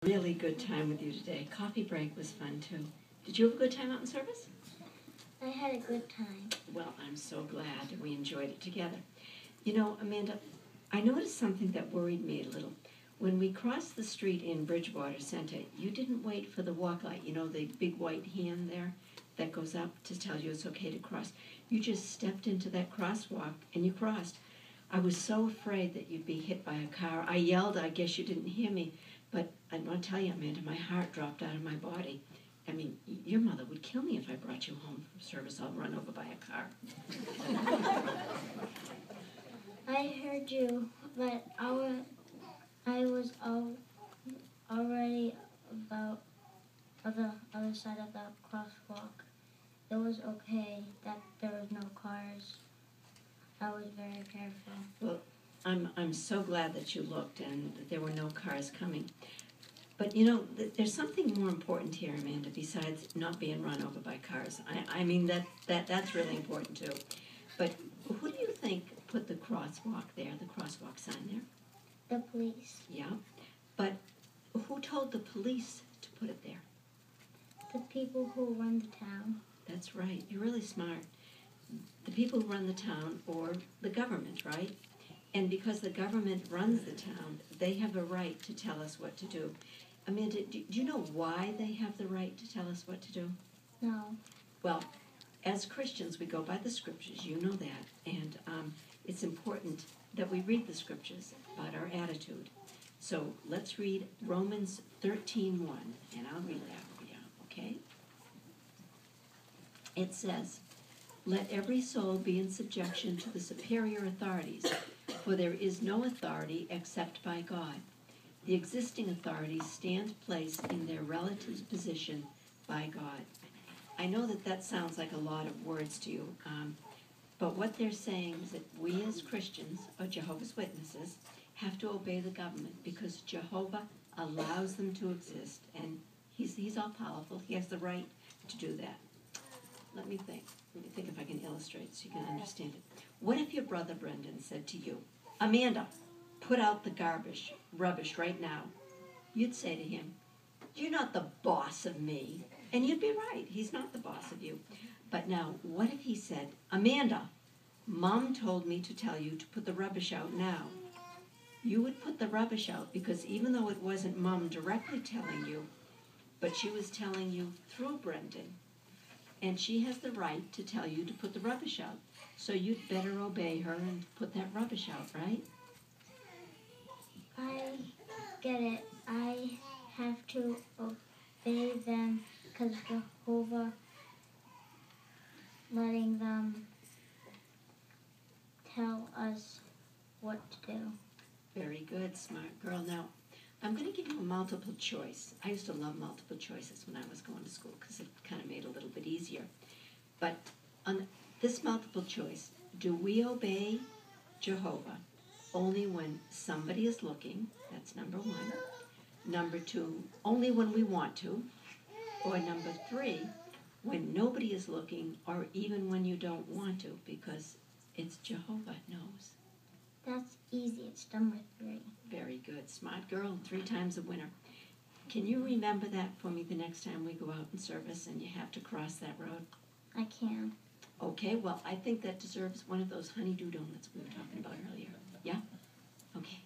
Really good time with you today. Coffee break was fun too. Did you have a good time out in service? I had a good time. Well, I'm so glad we enjoyed it together. You know, Amanda, I noticed something that worried me a little. When we crossed the street in Bridgewater Center, you didn't wait for the walk light, you know, the big white hand there that goes up to tell you it's okay to cross. You just stepped into that crosswalk and you crossed. I was so afraid that you'd be hit by a car. I yelled, I guess you didn't hear me, but I want to tell you, Amanda, my heart dropped out of my body. I mean, your mother would kill me if I brought you home from service all run over by a car. I heard you, but I was already about on the other side of the crosswalk. It was okay that there was no cars. I was very careful. Well, I'm so glad that you looked and that there were no cars coming. But you know, there's something more important here, Amanda, besides not being run over by cars. I mean, that's really important too. But who do you think put the crosswalk there, the crosswalk sign there? The police. Yeah. But who told the police to put it there? The people who run the town. That's right. You're really smart. The people who run the town, or the government, right? And because the government runs the town, they have a right to tell us what to do. Amanda, do you know why they have the right to tell us what to do? No. Well, as Christians, we go by the scriptures. You know that. And it's important that we read the scriptures about our attitude. So let's read Romans 13:1, and I'll read that for you, okay? It says, "Let every soul be in subjection to the superior authorities, for there is no authority except by God. The existing authorities stand placed in their relative position by God." I know that sounds like a lot of words to you, but what they're saying is that we as Christians, or Jehovah's Witnesses, have to obey the government because Jehovah allows them to exist, and he's all-powerful. He has the right to do that. Let me think if I can illustrate so you can understand it. What if your brother Brendan said to you, "Amanda, put out the rubbish right now"? You'd say to him, "You're not the boss of me." And you'd be right. He's not the boss of you. But now, what if he said, "Amanda, Mom told me to tell you to put the rubbish out now"? You would put the rubbish out because even though it wasn't Mom directly telling you, but she was telling you through Brendan, and she has the right to tell you to put the rubbish out. So you'd better obey her and put that rubbish out, right? I get it. I have to obey them because Jehovah letting them tell us what to do. Very good, smart girl. Now, I'm going to give you a multiple choice. I used to love multiple choices when I was going to school because it kind of made it a little bit easier. But on this multiple choice, do we obey Jehovah only when somebody is looking? That's number one. Number two, only when we want to. Or number three, when nobody is looking or even when you don't want to because it's Jehovah knows. That's easy. It's number 3. Very good. Smart girl, 3 times a winner. Can you remember that for me the next time we go out in service and you have to cross that road? I can. Okay, well, I think that deserves one of those honeydew donuts we were talking about earlier. Yeah? Okay.